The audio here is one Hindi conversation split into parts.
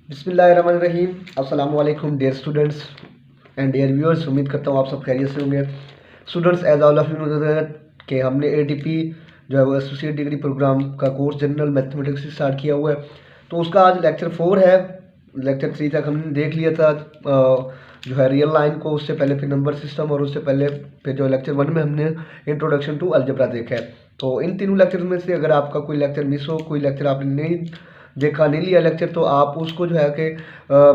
बिस्मिल्लाहिर्रहमानिर्रहीम। अस्सलाम वालेकुम dear students and dear viewers. उम्मीद करता हूँ आप सब खैरियत से होंगे। Students, as all of you कि हमने एटीपी जो है वो एसोसिएट डिग्री प्रोग्राम का कोर्स जनरल मैथमेटिक्स से स्टार्ट किया हुआ है। तो उसका आज लेक्चर 4 है। लेक्चर 3 तक हमने देख लिया था जो है रियल लाइन को, उससे पहले फिर नंबर सिस्टम, और उससे पहले फिर जो लेक्चर 1 में हमने इंट्रोडक्शन टू अलजेब्रा देखा है। तो इन तीनों लेक्चर में से अगर आपका कोई लेक्चर मिस हो, कोई लेक्चर आपने नहीं देखा, नहीं लिया लेक्चर, तो आप उसको जो है कि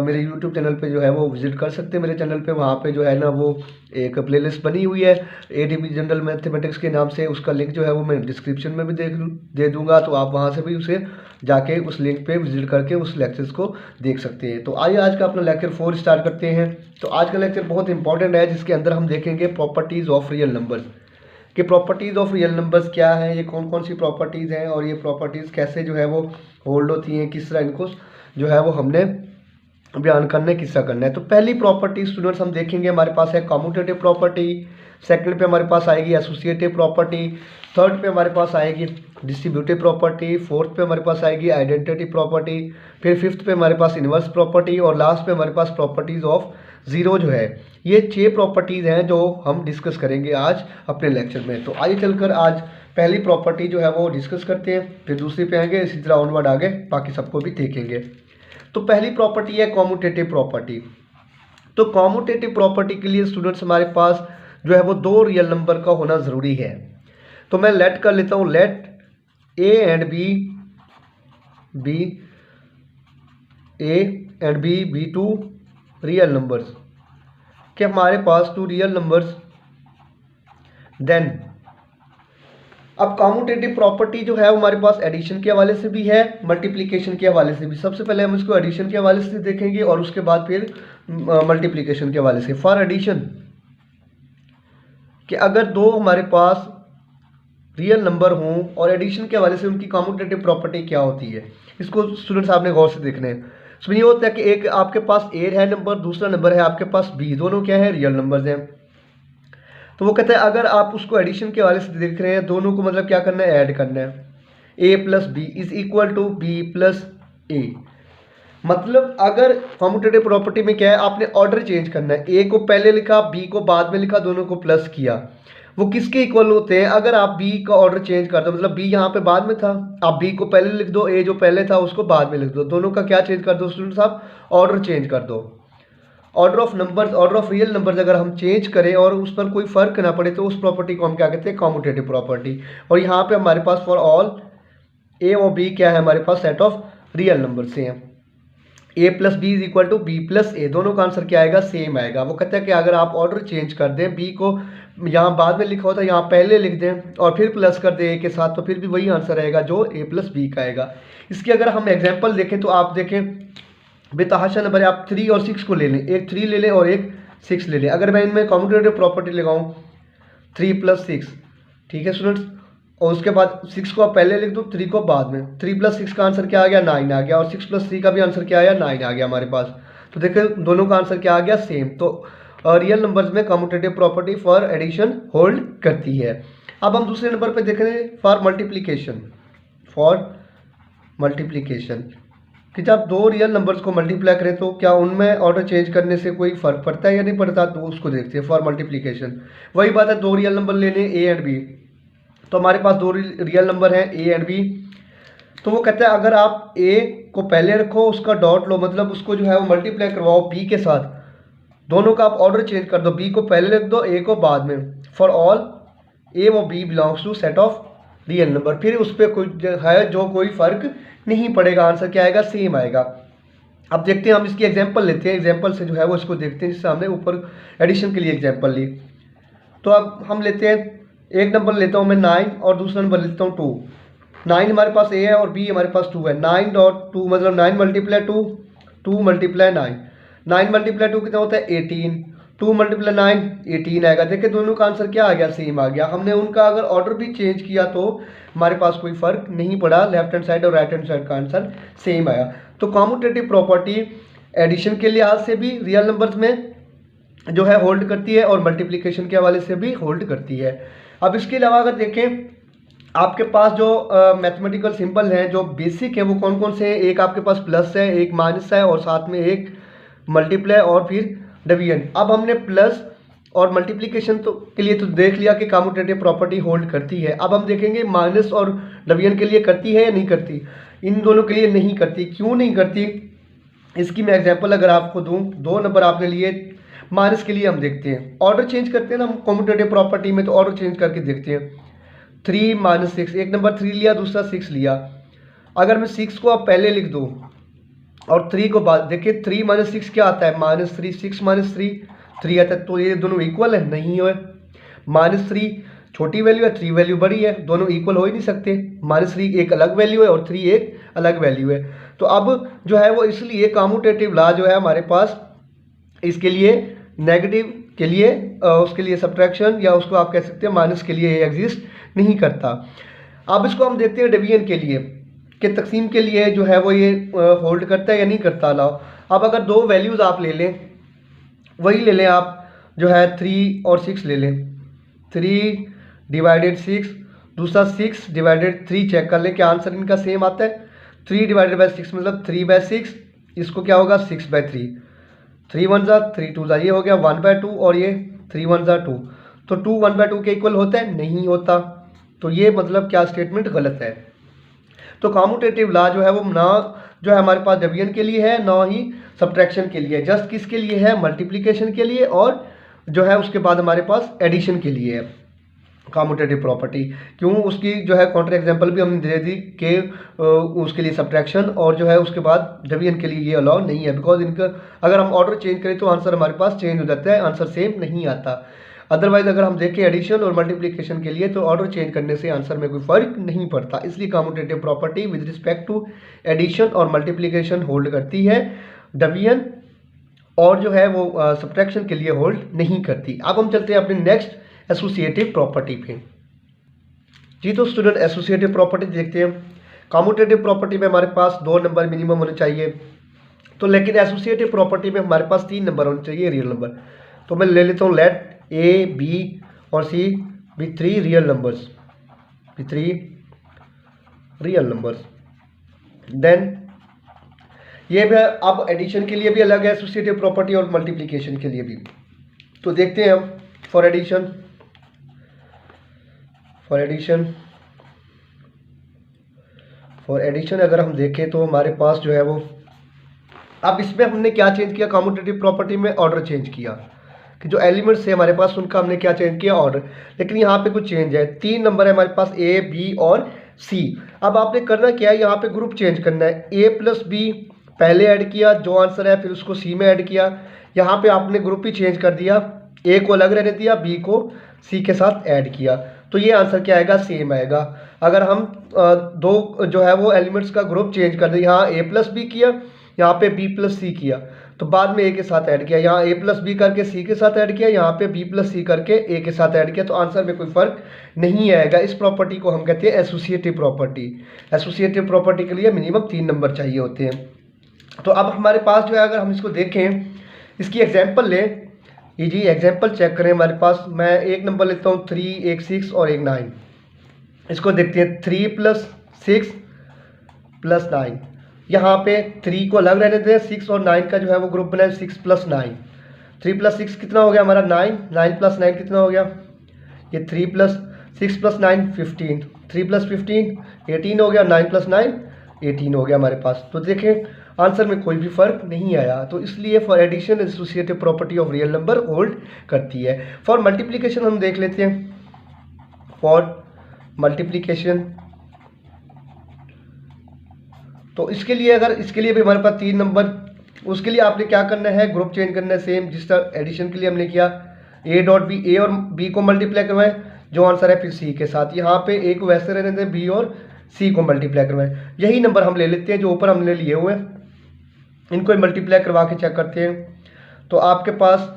मेरे यूट्यूब चैनल पे जो है वो विज़िट कर सकते हैं। मेरे चैनल पे वहाँ पे जो है ना वो एक प्लेलिस्ट बनी हुई है एटीपी जनरल मैथमेटिक्स के नाम से। उसका लिंक जो है वो मैं डिस्क्रिप्शन में भी दे दूँगा, तो आप वहाँ से भी उसे जाके उस लिंक पे विज़िट करके उस लेक्चर्स को देख सकते हैं। तो आइए आज का अपना लेक्चर 4 स्टार्ट करते हैं। तो आज का लेक्चर बहुत इंपॉर्टेंट है, जिसके अंदर हम देखेंगे प्रॉपर्टीज़ ऑफ रियल नंबर्स कि प्रॉपर्टीज़ ऑफ रियल नंबर्स क्या है, ये कौन कौन सी प्रॉपर्टीज़ हैं, और ये प्रॉपर्टीज़ कैसे जो है वो होल्ड होती हैं, किस तरह इनको जो है वो हमने बयान करना है, किस तरह करना है। तो पहली प्रॉपर्टी स्टूडेंट्स हम देखेंगे, हमारे पास है कम्यूटेटिव प्रॉपर्टी। सेकंड पे हमारे पास आएगी एसोसिएटिव प्रॉपर्टी। थर्ड पे हमारे पास आएगी डिस्ट्रीब्यूटिव प्रॉपर्टी। फोर्थ पे हमारे पास आएगी आइडेंटिटी प्रॉपर्टी। फिर फिफ्थ पे हमारे पास इन्वर्स प्रॉपर्टी, और लास्ट पे हमारे पास प्रॉपर्टीज़ ऑफ ज़ीरो जो है। ये 6 प्रॉपर्टीज़ हैं जो हम डिस्कस करेंगे आज अपने लेक्चर में। तो आइए चलकर आज पहली प्रॉपर्टी जो है वो डिस्कस करते हैं, फिर दूसरी पे आएंगे, इसी तरह ऑनवर्ड आगे बाकी सबको भी देखेंगे। तो पहली प्रॉपर्टी है कॉम्यूटेटिव प्रॉपर्टी। तो कॉम्यूटेटिव प्रॉपर्टी के लिए स्टूडेंट्स हमारे पास जो है वो 2 रियल नंबर का होना ज़रूरी है। तो मैं लेट कर लेता हूँ, let A and B two real numbers, कि हमारे पास 2 रियल नंबर्स। देन अब कॉम्यूटेटिव प्रॉपर्टी जो है वो हमारे पास एडिशन के हवाले से भी है, मल्टीप्लिकेशन के हवाले से भी। सबसे पहले हम इसको एडिशन के हवाले से देखेंगे और उसके बाद फिर मल्टीप्लिकेशन के हवाले से। फॉर एडिशन, कि अगर 2 हमारे पास रियल नंबर हों और एडिशन के हवाले से उनकी कॉम्यूटेटिव प्रॉपर्टी क्या होती है, इसको स्टूडेंट्स आपने गौर से देखना है। इसमें ये होता है कि एक आपके पास ए है नंबर, दूसरा नंबर है आपके पास बी, दोनों क्या है, रियल नंबर्स हैं। तो वो कहता है अगर आप उसको एडिशन के हवाले से देख रहे हैं, दोनों को मतलब क्या करना है, ऐड करना है। A plus b is equal to b plus a. मतलब अगर कॉम्यूटेटिव प्रॉपर्टी में क्या है, आपने ऑर्डर चेंज करना है। ए को पहले लिखा, बी को बाद में लिखा, दोनों को प्लस किया। वो किसके इक्वल होते हैं, अगर आप बी का ऑर्डर चेंज कर दो, मतलब बी यहाँ पे बाद में था, आप बी को पहले लिख दो, ए जो पहले था उसको बाद में लिख दो, दोनों का क्या चेंज कर दो स्टूडेंट्स, आप ऑर्डर चेंज कर दो। Order of numbers, order of real numbers अगर हम चेंज करें और उस पर कोई फर्क ना पड़े, तो उस प्रॉपर्टी को हम क्या कहते हैं, कॉम्यूटेटिव प्रॉपर्टी। और यहाँ पे हमारे पास फॉर ऑल ए और बी क्या है, हमारे पास सेट ऑफ रियल नंबर से हैं। A plus b is equal to b plus a, दोनों का आंसर क्या आएगा, सेम आएगा। वो कहता है कि अगर आप ऑर्डर चेंज कर दें, बी को यहाँ बाद में लिखा होता है यहाँ पहले लिख दें और फिर प्लस कर दें ए के साथ, तो फिर भी वही आंसर आएगा जो ए प्लस बी का आएगा। इसकी अगर हम एग्जाम्पल देखें तो आप देखें बेतहाशा नंबर है, आप 3 और 6 को ले लें, एक 3 ले लें और एक 6 ले लें। अगर मैं इनमें कॉम्यूटेटिव प्रॉपर्टी लगाऊं 3 प्लस 6, ठीक है स्टूडेंट्स, और उसके बाद 6 को आप पहले लिख दो, 3 को बाद में। 3 प्लस 6 का आंसर क्या आ गया, 9 आ गया, और 6 प्लस 3 का भी आंसर क्या आया, 9 आ गया हमारे पास। तो देखिए दोनों का आंसर क्या आ गया, सेम। तो रियल नंबर्स में commutative property for addition hold करती है। अब हम दूसरे नंबर पर देख रहे हैं फॉर मल्टीप्लीकेशन। फॉर मल्टीप्लीकेशन कि जब 2 रियल नंबर्स को मल्टीप्लाई करें तो क्या उनमें ऑर्डर चेंज करने से कोई फर्क पड़ता है या नहीं पड़ता, तो उसको देखते हैं। फॉर मल्टीप्लिकेशन वही बात है, 2 रियल नंबर लेने ए एंड बी। तो हमारे पास 2 रियल नंबर हैं ए एंड बी। तो वो कहता है अगर आप ए को पहले रखो, उसका डॉट लो, मतलब उसको जो है वो मल्टीप्लाई करवाओ बी के साथ, दोनों का आप ऑर्डर चेंज कर दो, बी को पहले लिख दो, ए को बाद में। फॉर ऑल ए व B belongs to set of real number, फिर उस पर कोई है जो कोई फर्क नहीं पड़ेगा, आंसर क्या आएगा, सेम आएगा। अब देखते हैं, हम इसकी एग्जांपल लेते हैं, एग्जांपल से जो है वो इसको देखते हैं, जिससे हमने ऊपर एडिशन के लिए एग्जांपल ली। तो अब हम लेते हैं, एक नंबर लेता हूँ मैं 9 और दूसरा नंबर लेता हूँ 2। 9 हमारे पास ए है और बी हमारे पास 2 है। 9.2 मतलब 9 मल्टीप्लाई 2, 2 मल्टीप्लाई 9, 9 मल्टीप्लाई 2 कितना होता है 18, 2 मल्टीप्लाई 9 18 आएगा। देखिए दोनों का आंसर क्या आ गया, सेम आ गया। हमने उनका अगर ऑर्डर भी चेंज किया तो हमारे पास कोई फर्क नहीं पड़ा, लेफ्ट हैंड साइड और राइट हैंड साइड का आंसर सेम आया। तो कॉम्यूटेटिव प्रॉपर्टी एडिशन के लिहाज से भी रियल नंबर्स में जो है होल्ड करती है और मल्टीप्लिकेशन के हवाले से भी होल्ड करती है। अब इसके अलावा अगर देखें आपके पास जो मैथमेटिकल सिंबल हैं जो बेसिक है वो कौन कौन से हैं, एक आपके पास प्लस है, एक माइनस है और साथ में एक मल्टीप्लाई और फिर डिवीजन। अब हमने प्लस और मल्टीप्लिकेशन तो के लिए तो देख लिया कि कम्यूटेटिव प्रॉपर्टी होल्ड करती है। अब हम देखेंगे माइनस और डिवीजन के लिए करती है या नहीं करती। इन दोनों के लिए नहीं करती। क्यों नहीं करती, इसकी मैं एग्जांपल अगर आपको दूं, 2 नंबर आपने लिए, माइनस के लिए हम देखते हैं, ऑर्डर चेंज करते हैं ना हम कम्यूटेटिव प्रॉपर्टी में, तो ऑर्डर चेंज करके देखते हैं। 3 माइनस 6, एक नंबर 3 लिया, दूसरा 6 लिया। अगर मैं 6 को अब पहले लिख दूँ और 3 को बाद, देखिए 3 माइनस 6 क्या आता है, -3, 6 माइनस 3 आता है। तो ये दोनों इक्वल है, नहीं है। -3 छोटी वैल्यू है, 3 वैल्यू बड़ी है, दोनों इक्वल हो ही नहीं सकते। -3 एक अलग वैल्यू है और 3 एक अलग वैल्यू है। तो अब जो है वो इसलिए कम्यूटेटिव लॉ जो है हमारे पास, इसके लिए नेगेटिव के लिए उसके लिए सब्ट्रैक्शन या उसको आप कह सकते हैं माइनस के लिए एग्जिस्ट नहीं करता। अब इसको हम देखते हैं डिवीजन के लिए कि तकसीम के लिए जो है वो ये होल्ड करता है या नहीं करता अलाउ। अब अगर 2 वैल्यूज़ आप ले लें, वही ले लें आप जो है 3 और 6 ले लें, 3 डिवाइडेड 6, दूसरा 6 डिवाइडेड 3, चेक कर लें कि आंसर इनका सेम आता है। 3 डिवाइडेड बाई 6 मतलब 3/6, इसको क्या होगा 6/3, 3 1 जा 3 2 जा, ये हो गया 1/2 और ये 3 1 जा 2। तो 2 1/2 के इक्वल होता है, नहीं होता। तो ये मतलब क्या स्टेटमेंट गलत है। तो कम्यूटेटिव लॉ जो है वो ना जो है हमारे पास डिवीजन के लिए है, ना ही सब्ट्रैक्शन के लिए। जस्ट किसके लिए है, मल्टीप्लिकेशन के लिए, और जो है उसके बाद हमारे पास एडिशन के लिए है कम्यूटेटिव प्रॉपर्टी। क्यों, उसकी जो है काउंटर एग्जांपल भी हमने दे दी कि उसके लिए सब्ट्रैक्शन और जो है उसके बाद डिवीजन के लिए ये अलाउ नहीं है। बिकॉज इनका अगर हम ऑर्डर चेंज करें तो आंसर हमारे पास चेंज हो जाता है, आंसर सेम नहीं आता। अदरवाइज अगर हम देखें एडिशन और मल्टीप्लिकेशन के लिए तो ऑर्डर चेंज करने से आंसर में कोई फर्क नहीं पड़ता। इसलिए commutative property with respect to addition और मल्टीप्लिकेशन होल्ड करती है, डिवीजन और जो है वो सब्ट्रैक्शन के लिए होल्ड नहीं करती। अब हम चलते हैं अपने नेक्स्ट एसोसिएटिव प्रॉपर्टी पे। जी तो स्टूडेंट एसोसिएटिव प्रॉपर्टी देखते हैं। कम्यूटेटिव प्रॉपर्टी में हमारे पास 2 नंबर मिनिमम होने चाहिए, तो लेकिन एसोसिएटिव प्रॉपर्टी में हमारे पास 3 नंबर होने चाहिए रियल नंबर। तो मैं ले लेता हूँ लेट ए बी और C be 3 real numbers, be 3 real numbers. Then ये भी अब एडिशन के लिए भी अलग है एसोसिएटिव प्रॉपर्टी और मल्टीप्लिकेशन के लिए भी। तो देखते हैं हम फॉर एडिशन, फॉर एडिशन अगर हम देखें तो हमारे पास जो है वो, अब इसमें हमने क्या चेंज किया, कम्यूटेटिव प्रॉपर्टी में ऑर्डर चेंज किया कि जो एलिमेंट्स है हमारे पास उनका हमने क्या चेंज किया, ऑर्डर। लेकिन यहाँ पे कुछ चेंज है, 3 नंबर है हमारे पास ए बी और सी। अब आपने करना क्या है, यहाँ पे ग्रुप चेंज करना है। ए प्लस बी पहले ऐड किया जो आंसर है, फिर उसको सी में ऐड किया। यहाँ पे आपने ग्रुप ही चेंज कर दिया, ए को अलग रहने दिया, बी को सी के साथ ऐड किया। तो ये आंसर क्या आएगा, सेम आएगा। अगर हम दो जो है वो एलिमेंट्स का ग्रुप चेंज कर दें, यहाँ ए प्लस बी किया, यहाँ पे बी प्लस सी किया, तो बाद में ए के साथ ऐड किया, यहाँ ए प्लस बी करके सी के साथ ऐड किया, यहाँ पे बी प्लस सी करके ए के साथ ऐड किया, तो आंसर में कोई फर्क नहीं आएगा। इस प्रॉपर्टी को हम कहते हैं एसोसिएटिव प्रॉपर्टी। एसोसिएटिव प्रॉपर्टी के लिए मिनिमम 3 नंबर चाहिए होते हैं। तो अब हमारे पास जो है अगर हम इसको देखें, इसकी एग्जाम्पल लें, ये जी एग्जाम्पल चेक करें हमारे पास। मैं एक नंबर लेता हूँ 3, एक 6 और एक 9। इसको देखते हैं 3 + 6 + 9। यहाँ पे 3 को अलग रहने दें, 6 और 9 का जो है वो ग्रुप बनाए 6 + 9। 3 + 6 कितना हो गया हमारा 9, 9 + 9 कितना हो गया, ये 3 + 6 + 9 15, 3 + 15 18 हो गया, 9 + 9 18 हो गया हमारे पास। तो देखें आंसर में कोई भी फर्क नहीं आया। तो इसलिए for addition associative property of real number hold करती है। फॉर मल्टीप्लिकेशन हम देख लेते हैं। फॉर मल्टीप्लिकेशन तो इसके लिए अगर इसके लिए भी हमारे पास 3 नंबर, उसके लिए आपने क्या करना है, ग्रुप चेंज करना है सेम जिस तरह एडिशन के लिए हमने किया। ए डॉट बी, ए और बी को मल्टीप्लाई करवाएं, जो आंसर है फिर सी के साथ। यहाँ पे ए को वैसे रहने दें, बी और सी को मल्टीप्लाई करवाएं। यही नंबर हम ले लेते हैं जो ऊपर हमने लिए हुए हैं, इनको मल्टीप्लाई करवा के चेक करते हैं। तो आपके पास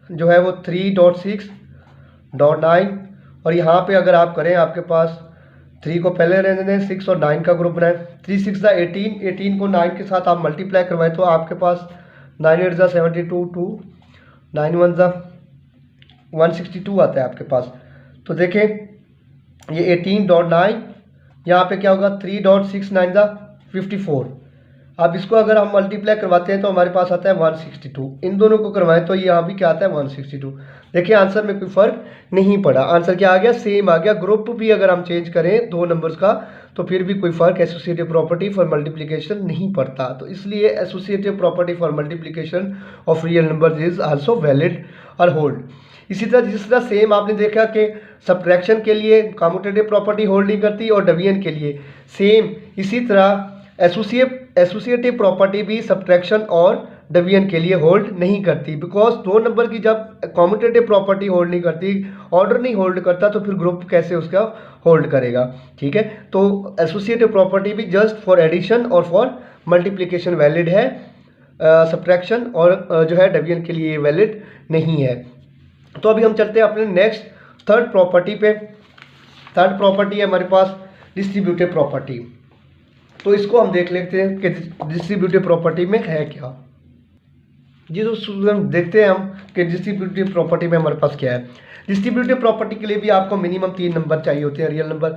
जो है वो 3.6.9 और यहाँ पे अगर आप करें आपके पास 3 को पहले रहने दें, 6 और 9 का ग्रुप बनाएं। 3 6 = 18, 18 को 9 के साथ आप मल्टीप्लाई करवाएं तो आपके पास 9 8 = 72, 2 9 1 = 162 आता है आपके पास। तो देखें ये 18.9, यहाँ पे क्या होगा 3.69 द 54। अब इसको अगर हम मल्टीप्लाई करवाते हैं तो हमारे पास आता है 162। इन दोनों को करवाएं तो ये यहाँ भी क्या आता है 162। देखिए आंसर में कोई फर्क नहीं पड़ा, आंसर क्या आ गया, सेम आ गया। ग्रुप भी अगर हम चेंज करें दो नंबर्स का तो फिर भी कोई फर्क एसोसिएटिव प्रॉपर्टी फॉर मल्टीप्लिकेशन नहीं पड़ता। तो इसलिए associative property for multiplication of real numbers is also valid और होल्ड। इसी तरह जिस तरह सेम आपने देखा कि सब्ट्रैक्शन के लिए कम्यूटेटिव प्रॉपर्टी होल्ड नहीं करती और डिवीजन के लिए सेम इसी तरह एसोसिएटिव प्रॉपर्टी भी सब्ट्रैक्शन और डिवीजन के लिए होल्ड नहीं करती, बिकॉज दो नंबर की जब कम्यूटेटिव प्रॉपर्टी होल्ड नहीं करती, ऑर्डर नहीं होल्ड करता, तो फिर ग्रुप कैसे उसका होल्ड करेगा। ठीक है, तो एसोसिएटिव प्रॉपर्टी भी जस्ट फॉर एडिशन और फॉर मल्टीप्लिकेशन वैलिड है, सब्ट्रैक्शन और जो है डिवीजन के लिए वैलिड नहीं है। तो अभी हम चलते हैं अपने नेक्स्ट थर्ड प्रॉपर्टी पे। थर्ड प्रॉपर्टी है हमारे पास डिस्ट्रीब्यूटिव प्रॉपर्टी। तो इसको हम देख लेते हैं कि डिस्ट्रीब्यूटिव प्रॉपर्टी में है क्या। जी तो देखते हैं हम कि डिस्ट्रीब्यूटिव प्रॉपर्टी में हमारे पास क्या है। डिस्ट्रीब्यूटिव प्रॉपर्टी के लिए भी आपको मिनिमम 3 नंबर चाहिए होते हैं, रियल नंबर।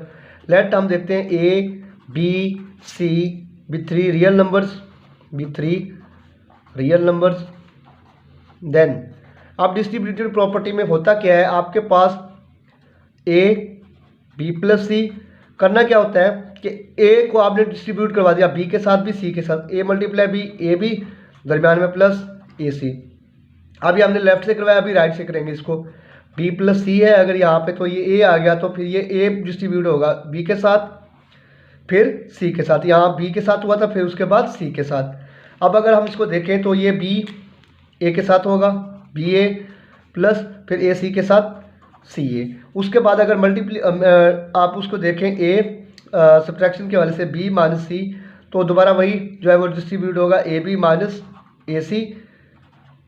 लेट हम देखते हैं A B C be 3 real numbers, be 3 real numbers. Then अब डिस्ट्रीब्यूटिव प्रॉपर्टी में होता क्या है, आपके पास ए बी प्लस सी, करना क्या होता है कि ए को आपने डिस्ट्रीब्यूट करवा दिया बी के साथ भी सी के साथ, A multiply B, A B दरमियान में प्लस ए सी। अभी हमने लेफ्ट से करवाया, अभी राइट से करेंगे इसको। बी प्लस सी है अगर यहाँ पे, तो ये ए आ गया, तो फिर ये ए डिस्ट्रीब्यूट होगा बी के साथ फिर सी के साथ। यहाँ बी के साथ हुआ था फिर उसके बाद सी के साथ। अब अगर हम इसको देखें तो ये बी ए के साथ होगा, बी ए प्लस फिर ए सी के साथ सी ए। उसके बाद अगर आप उसको देखें ए सब्ट्रैक्शन के वाले से बी माइनस सी, तो दोबारा वही जो है वो डिस्ट्रीब्यूट होगा a b minus a c,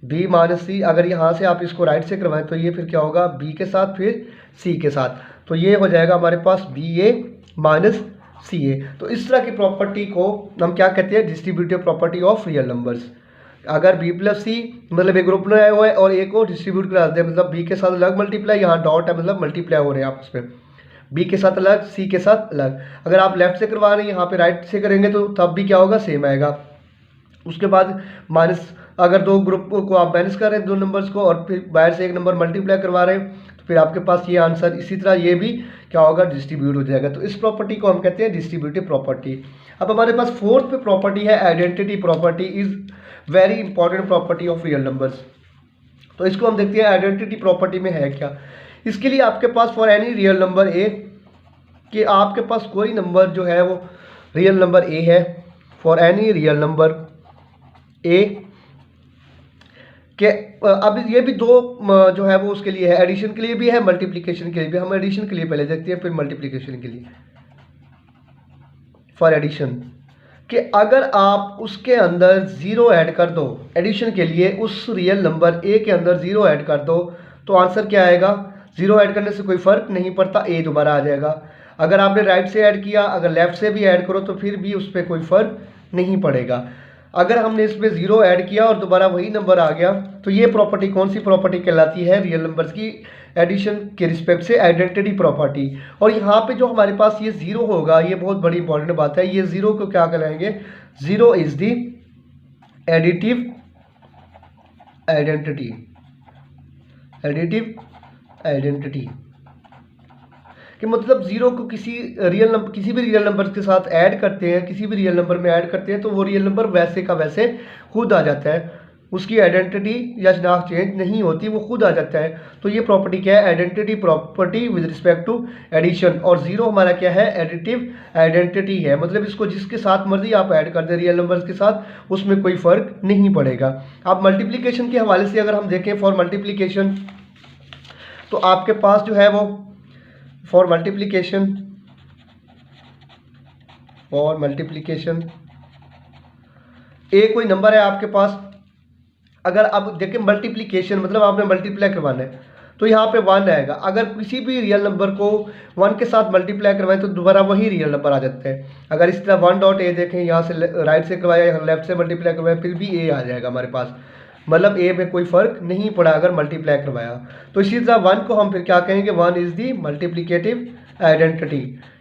b minus c. अगर यहाँ से आप इसको राइट से करवाएं तो ये फिर क्या होगा बी के साथ फिर सी के साथ, तो ये हो जाएगा हमारे पास बी ए माइनस सी ए। तो इस तरह की प्रॉपर्टी को हम क्या कहते हैं, distributive property of real numbers. अगर बी प्लस सी मतलब एक ग्रुप में आया हुआ है और ए को डिस्ट्रीब्यूट करा देते हैं, मतलब बी के साथ अलग मल्टीप्लाई, यहाँ डॉट है मतलब मल्टीप्लाई हो रहे हैं आपस में, बी के साथ अलग सी के साथ अलग। अगर आप लेफ्ट से करवा रहे हैं यहाँ पे राइट से करेंगे तो तब भी क्या होगा, सेम आएगा। उसके बाद माइनस, अगर दो ग्रुप को आप माइनस कर रहे हैं दो नंबर्स को और फिर बाहर से एक नंबर मल्टीप्लाई करवा रहे हैं, तो फिर आपके पास ये आंसर इसी तरह ये भी क्या होगा, डिस्ट्रीब्यूट हो जाएगा। तो इस प्रॉपर्टी को हम कहते हैं डिस्ट्रीब्यूटिव प्रॉपर्टी। अब हमारे पास फोर्थ पे प्रॉपर्टी है identity property, is very important property of real numbers. तो इसको हम देखते हैं आइडेंटिटी प्रॉपर्टी में है क्या। इसके लिए आपके पास for any real number a, कि आपके पास कोई नंबर जो है वो रियल नंबर ए है, फॉर एनी रियल नंबर ए के, अब ये भी दो जो है वो उसके लिए है, एडिशन के लिए भी है, मल्टीप्लिकेशन के लिए भी। हम एडिशन के लिए पहले देखते हैं फिर मल्टीप्लिकेशन के लिए। फॉर एडिशन कि अगर आप उसके अंदर ज़ीरो ऐड कर दो, एडिशन के लिए उस रियल नंबर ए के अंदर ज़ीरो ऐड कर दो, तो आंसर क्या आएगा, ज़ीरो ऐड करने से कोई फ़र्क नहीं पड़ता, ए दोबारा आ जाएगा। अगर आपने राइट से ऐड किया, अगर लेफ़्ट से भी ऐड करो तो फिर भी उस पर कोई फ़र्क नहीं पड़ेगा। अगर हमने इसमें ज़ीरो ऐड किया और दोबारा वही नंबर आ गया, तो ये प्रॉपर्टी कौन सी प्रॉपर्टी कहलाती है, रियल नंबर्स की एडिशन के रिस्पेक्ट से आइडेंटिटी प्रॉपर्टी। और यहाँ पे जो हमारे पास ये ज़ीरो होगा, ये बहुत बड़ी इंपॉर्टेंट बात है, ये ज़ीरो को क्या कहलाएंगे, zero is the additive identity, additive identity कि मतलब ज़ीरो को किसी भी रियल नंबर के साथ ऐड करते हैं, किसी भी रियल नंबर में ऐड करते हैं, तो वो रियल नंबर वैसे का वैसे खुद आ जाता है, उसकी आइडेंटिटी या शनाख्त चेंज नहीं होती, वो खुद आ जाता है। तो ये प्रॉपर्टी क्या है, identity property with respect to addition. और ज़ीरो हमारा क्या है, एडिटिव आइडेंटिटी है, मतलब इसको जिसके साथ मर्जी आप ऐड कर दें रियल नंबर्स के साथ, उसमें कोई फ़र्क नहीं पड़ेगा। अब मल्टीप्लिकेशन के हवाले से अगर हम देखें, फॉर मल्टीप्लिकेशन, तो आपके पास जो है वो फॉर मल्टीप्लिकेशन ए कोई नंबर है आपके पास, अगर अब देखें मल्टीप्लिकेशन मतलब आपने मल्टीप्लाई करवाना है, तो यहाँ पे 1 आएगा। अगर किसी भी रियल नंबर को 1 के साथ मल्टीप्लाई करवाएं तो दोबारा वही रियल नंबर आ जाता है। अगर इस तरह 1 डॉट ए देखें, यहाँ से राइट से करवाया, यहाँ लेफ्ट से मल्टीप्लाई करवाएं, फिर भी ए आ जाएगा हमारे पास, मतलब ए में कोई फ़र्क नहीं पड़ा अगर मल्टीप्लाई करवाया। तो इसी तरह 1 को हम फिर क्या कहेंगे, 1 इज़ दी मल्टीप्लिकेटिव आइडेंटिटी।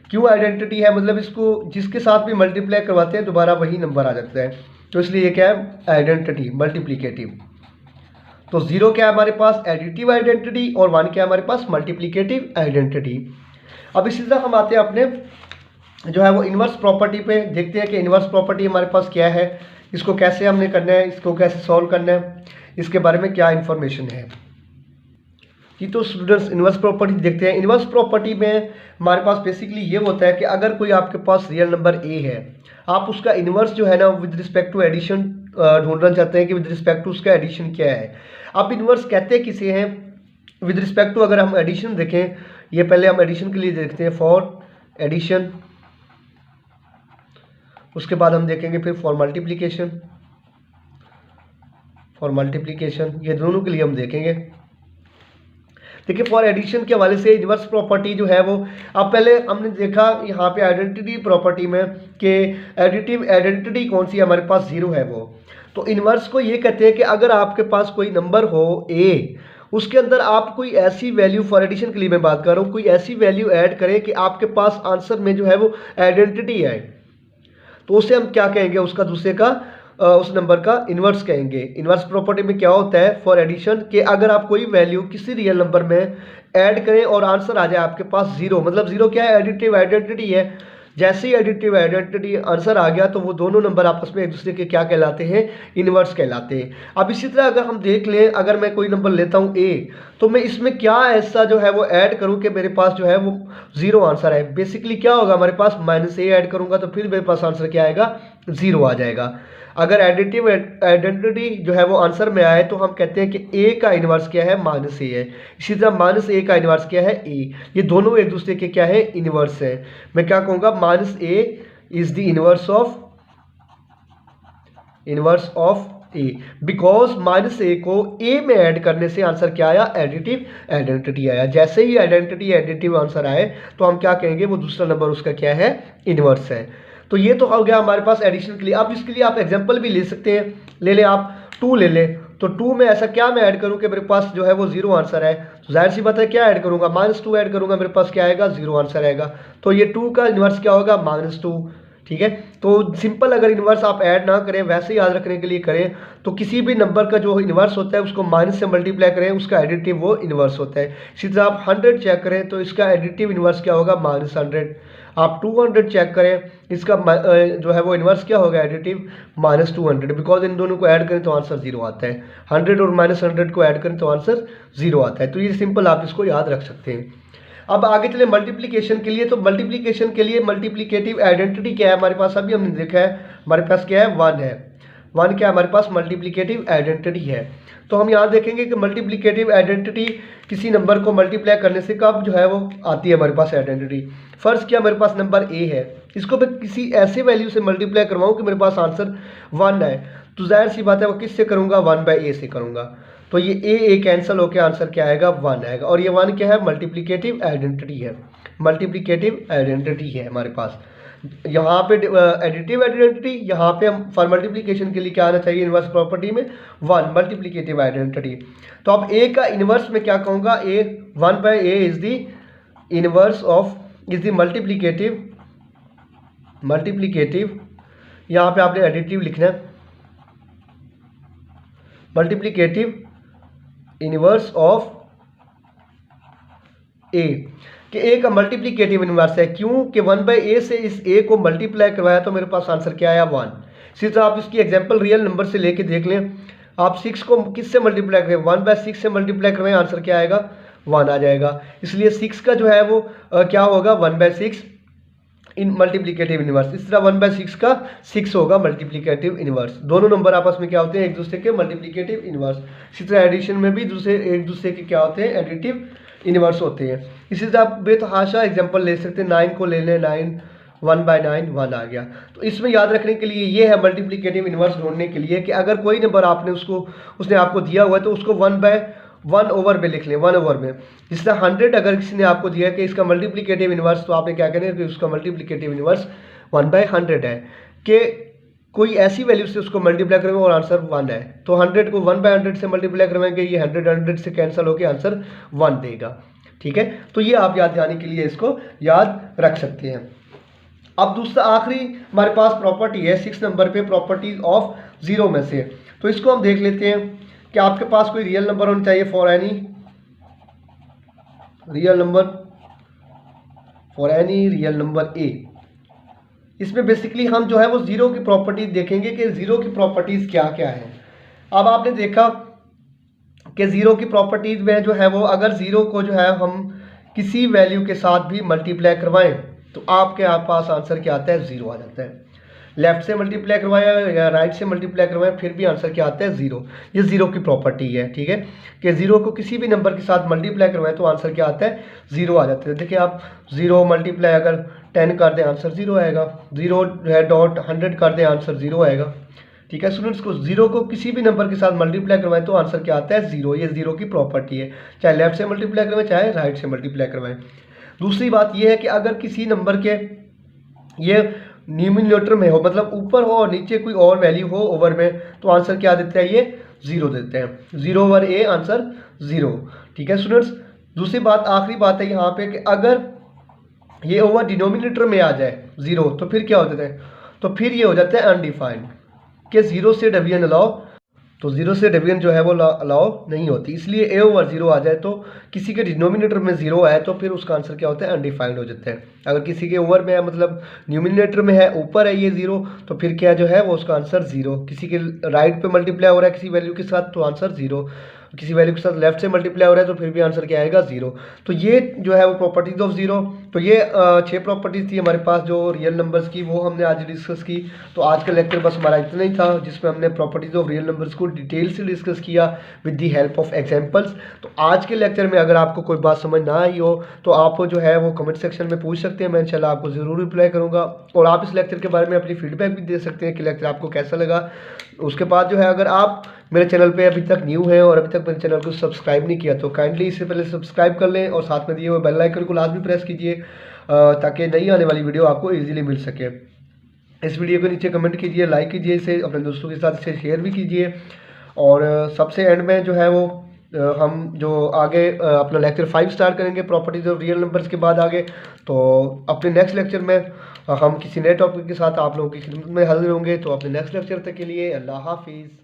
क्यों आइडेंटिटी है, मतलब इसको जिसके साथ भी मल्टीप्लाई करवाते हैं दोबारा वही नंबर आ जाता है, तो इसलिए ये क्या है, आइडेंटिटी मल्टीप्लिकेटिव। तो 0 क्या है हमारे पास, एडिटिव आइडेंटिटी, और 1 क्या है हमारे पास, मल्टीप्लिकेटिव आइडेंटिटी। अब इसी तरह हम आते हैं अपने जो है वो इन्वर्स प्रॉपर्टी पे, देखते हैं कि इन्वर्स प्रॉपर्टी हमारे पास क्या है, इसको कैसे हमने करना है, इसको कैसे सॉल्व करना है, इसके बारे में क्या इन्फॉर्मेशन है जी। तो स्टूडेंट्स इन्वर्स प्रॉपर्टी देखते हैं। इन्वर्स प्रॉपर्टी में हमारे पास बेसिकली ये होता है कि अगर कोई आपके पास रियल नंबर ए है, आप उसका इन्वर्स जो है ना विद रिस्पेक्ट टू एडिशन ढूंढना चाहते हैं कि विद रिस्पेक्ट टू उसका एडिशन क्या है। आप इन्वर्स कहते किसे हैं, विद रिस्पेक्ट टू अगर हम एडिशन देखें, ये पहले हम एडिशन के लिए देखते हैं, फॉर एडिशन, उसके बाद हम देखेंगे फिर फॉर मल्टीप्लिकेशन, ये दोनों के लिए हम देखेंगे। देखिए फॉर एडिशन के हवाले से इन्वर्स प्रॉपर्टी जो है वो, अब पहले हमने देखा यहाँ पे आइडेंटिटी प्रॉपर्टी में कि एडिटिव आइडेंटिटी कौन सी हमारे पास 0 है वो। तो इन्वर्स को ये कहते हैं कि अगर आपके पास कोई नंबर हो ए, उसके अंदर आप कोई ऐसी वैल्यू, फॉर एडिशन के लिए मैं बात कर रहा हूँ, कोई ऐसी वैल्यू ऐड करें कि आपके पास आंसर में जो है वो आइडेंटिटी है, तो उसे हम क्या कहेंगे, उसका दूसरे का उस नंबर का इन्वर्स कहेंगे। इन्वर्स प्रॉपर्टी में क्या होता है फॉर एडिशन कि अगर आप कोई वैल्यू किसी रियल नंबर में ऐड करें और आंसर आ जाए आपके पास 0, मतलब 0 क्या है, एडिटिव आइडेंटिटी है। जैसे ही एडिटिव आइडेंटिटी आंसर आ गया तो वो दोनों नंबर आपस में एक दूसरे के क्या कहलाते हैं, इन्वर्स कहलाते हैं। अब इसी तरह अगर हम देख लें, अगर मैं कोई नंबर लेता हूँ ए, तो मैं इसमें क्या ऐसा जो है वो ऐड करूँ कि मेरे पास जो है वो 0 आंसर है। बेसिकली क्या होगा हमारे पास, -a ऐड करूँगा तो फिर मेरे पास आंसर क्या आएगा, 0 आ जाएगा। अगर एडिटिव आइडेंटिटी जो है वो आंसर में आए तो हम कहते हैं कि ए का इन्वर्स क्या है, -a है। इसी तरह -a का इन्वर्स क्या है, ए। ये दोनों एक दूसरे के क्या है, इन्वर्स है। मैं क्या कहूँगा, -a is the inverse of A, because -a को ए में ऐड करने से आंसर क्या आया, एडिटिव आइडेंटिटी आया। जैसे ही आइडेंटिटी एडिटिव आंसर आए तो हम क्या कहेंगे, वो दूसरा नंबर उसका क्या है, इन्वर्स है। तो ये तो हो गया हमारे पास एडिशन के लिए। अब इसके लिए आप एग्जांपल भी ले सकते हैं, ले लें आप 2 ले लें, तो 2 में ऐसा क्या मैं ऐड करूं कि मेरे पास जो है वो 0 आंसर है, तो जाहिर सी बात है क्या ऐड करूंगा, -2 ऐड करूंगा, मेरे पास क्या आएगा, 0 आंसर आएगा। तो ये 2 का इन्वर्स क्या होगा, -2। ठीक है, तो सिंपल अगर इन्वर्स आप ऐड ना करें, वैसे याद रखने के लिए करें, तो किसी भी नंबर का जो इन्वर्स होता है उसको माइनस से मल्टीप्लाई करें, उसका एडिटिव वो इन्वर्स होता है। इसी तरह आप 100 चेक करें तो इसका एडिटिव इन्वर्स क्या होगा, -100। आप 200 चेक करें, इसका जो है वो इन्वर्स क्या होगा, एडिटिव -200, बिकॉज इन दोनों को ऐड करें तो आंसर 0 आता है। 100 और -100 को ऐड करें तो आंसर 0 आता है। तो ये सिंपल आप इसको याद रख सकते हैं। अब आगे चले मल्टीप्लिकेशन के लिए। तो मल्टीप्लिकेशन के लिए मल्टीप्लिकेटिव आइडेंटिटी क्या है हमारे पास, अभी हमने देखा है हमारे पास क्या है, 1 है। 1 क्या हमारे पास मल्टीप्लिकेटिव आइडेंटिटी है। तो हम यहाँ देखेंगे कि मल्टीप्लिकेटिव आइडेंटिटी किसी नंबर को मल्टीप्लाई करने से कब जो है वो आती है हमारे पास आइडेंटिटी। फर्स्ट क्या मेरे पास नंबर ए है, इसको मैं किसी ऐसे वैल्यू से मल्टीप्लाई करवाऊँ कि मेरे पास आंसर 1 है, तो जाहिर सी बात है वो किससे करूँगा, 1/a से करूँगा। तो ये ए कैंसिल होकर आंसर क्या आएगा, 1 आएगा। और ये 1 क्या है, मल्टीप्लिकेटिव आइडेंटिटी है। मल्टीप्लिकेटिव आइडेंटिटी है हमारे पास। यहाँ पे एडिटिव आइडेंटिटी, यहाँ पे हम फॉर मल्टीप्लिकेशन के लिए क्या आना चाहिए, इन्वर्स प्रॉपर्टी में 1 मल्टीप्लिकेटिव आइडेंटिटी। तो अब ए का इन्वर्स में क्या कहूँगा, ए 1/a is the inverse of is the multiplicative, यहाँ पे आपने एडिटिव लिखना है, मल्टीप्लिकेटिव इन्वर्स ऑफ ए, कि ए का मल्टीप्लिकेटिव इन्वर्स है। क्यों कि 1/a से इस ए को मल्टीप्लाई करवाया तो मेरे पास आंसर क्या आया, 1। इसी तरह आप इसकी एग्जांपल रियल नंबर से लेके देख लें, आप 6 को किससे मल्टीप्लाई करें, 1/6 से मल्टीप्लाई करवाएं, आंसर क्या आएगा, 1 आ जाएगा। इसलिए 6 का जो है वो क्या होगा, 1/6 इन मल्टीप्लिकेटिव इन्वर्स। इस तरह 1/6 का 6 होगा मल्टीप्लिकेटिव इन्वर्स। दोनों नंबर आपस में क्या होते हैं, एक दूसरे के मल्टीप्लिकेटिव इन्वर्स। इसी तरह एडिशन में भी एक दूसरे के क्या होते हैं, एडिटिव इन्वर्स होते हैं। इसी तरह आप बेतहाशा एग्जांपल ले सकते हैं, 9 को ले लें, 9 1/9 1 आ गया। तो इसमें याद रखने के लिए ये है मल्टीप्लिकेटिव इन्वर्स ढूंढने के लिए कि अगर कोई नंबर आपने उसने आपको दिया हुआ है तो उसको 1/1 ओवर में लिख लें, 1 ओवर में। जिस तरह 100 अगर किसी ने आपको दिया है कि इसका मल्टीप्लिकेटिव इन्वर्स, तो आपने क्या करें कि उसका मल्टीप्लिकेटिव इन्वर्स 1/100 है, कि कोई ऐसी वैल्यू से उसको मल्टीप्लाई करेंगे और आंसर 1 है। तो 100 को 1/100 से मल्टीप्लाई करवाएंगे, ये 100 से कैंसिल होकर आंसर 1 देगा। ठीक है, तो ये आप याद जाने के लिए इसको याद रख सकते हैं। अब दूसरा आखिरी हमारे पास प्रॉपर्टी है 6 नंबर पे, प्रॉपर्टीज ऑफ जीरो में से। तो इसको हम देख लेते हैं कि आपके पास कोई रियल नंबर होना चाहिए फॉर एनी रियल नंबर ए। इसमें बेसिकली हम जो है वो जीरो की प्रॉपर्टीज देखेंगे कि जीरो की प्रॉपर्टीज क्या क्या है। अब आपने देखा कि जीरो की प्रॉपर्टीज में जो है वो अगर जीरो को जो है हम किसी वैल्यू के साथ भी मल्टीप्लाई करवाएं तो आपके पास आंसर क्या आता है, जीरो आ जाता है। लेफ्ट से मल्टीप्लाई करवाया या राइट से मल्टीप्लाई करवाया फिर भी आंसर क्या आता है, जीरो। ये जीरो की प्रॉपर्टी है, ठीक है, कि जीरो को किसी भी नंबर के साथ मल्टीप्लाई करवाएं तो आंसर क्या आता है, जीरो आ जाता है। देखिए आप जीरो मल्टीप्लाई अगर 10 कर दें आंसर जीरो आएगा, जीरो है डॉट 100 कर दें आंसर जीरो आएगा, ठीक है स्टूडेंट्स। को जीरो को किसी भी नंबर के साथ मल्टीप्लाई करवाएं तो आंसर क्या आता है, जीरो। ये जीरो की प्रॉपर्टी है, चाहे लेफ्ट से मल्टीप्लाई करवाएं चाहे राइट से मल्टीप्लाई करवाएं। दूसरी बात यह है कि अगर किसी नंबर के ये न्यूमिनेटर में हो, मतलब ऊपर हो और नीचे कोई और वैल्यू हो ओवर में, तो आंसर क्या देते हैं, ये जीरो देते हैं। Zero over A answer zero, ठीक है स्टूडेंट्स। दूसरी बात आखिरी बात है यहाँ पे कि अगर ये ओवर डिनोमिनेटर में आ जाए जीरो तो फिर क्या हो जाता है, तो फिर ये हो जाता है अनडिफाइंड, कि जीरो से डिवीजन अलाउ, तो जीरो से डिवीजन जो है वो अलाउ नहीं होती। इसलिए ए ओवर जीरो आ जाए तो किसी के डिनोमिनेटर में जीरो आए तो फिर उसका आंसर क्या होता है, अनडिफाइंड हो जाता है। अगर किसी के ओवर में है, मतलब न्यूमिनेटर में है, ऊपर है ये जीरो, तो फिर क्या जो है वो उसका आंसर जीरो। किसी के राइट पे मल्टीप्लाई हो रहा है किसी वैल्यू के साथ तो आंसर जीरो, किसी वैल्यू के साथ लेफ्ट से मल्टीप्लाई हो रहा है तो फिर भी आंसर क्या आएगा, जीरो। तो ये जो है वो प्रॉपर्टीज ऑफ जीरो। तो ये 6 प्रॉपर्टीज थी हमारे पास जो रियल नंबर्स की, वो हमने आज डिस्कस की। तो आज का लेक्चर बस हमारा इतना ही था जिसमें हमने प्रॉपर्टीज ऑफ रियल नंबर्स को डिटेल से डिस्कस किया with the help of examples. तो आज के लेक्चर में अगर आपको कोई बात समझ ना आई हो तो आप जो है वो कमेंट सेक्शन में पूछ सकते हैं, मैं इंशाल्लाह आपको ज़रूर रिप्लाई करूँगा। और आप इस लेक्चर के बारे में अपनी फीडबैक भी दे सकते हैं कि लेक्चर आपको कैसा लगा। उसके बाद जो है अगर आप मेरे चैनल पे अभी तक न्यू हैं और अभी तक मेरे चैनल को सब्सक्राइब नहीं किया तो काइंडली इससे पहले सब्सक्राइब कर लें और साथ में दिए हुए बेल आइकन को लाजमी प्रेस कीजिए ताकि नई आने वाली वीडियो आपको इजीली मिल सके। इस वीडियो के नीचे कमेंट कीजिए, लाइक कीजिए, इसे अपने दोस्तों के साथ इसे शेयर भी कीजिए। और सबसे एंड में जो है वो हम जो आगे अपना लेक्चर 5 स्टार्ट करेंगे प्रॉपर्टीज ऑफ रियल नंबर्स के बाद आगे। तो अपने नेक्स्ट लेक्चर में हम किसी नए टॉपिक के साथ आप लोगों की खिदमत में हाजिर होंगे। तो अपने नेक्स्ट लेक्चर तक के लिए अल्लाह हाफिज़।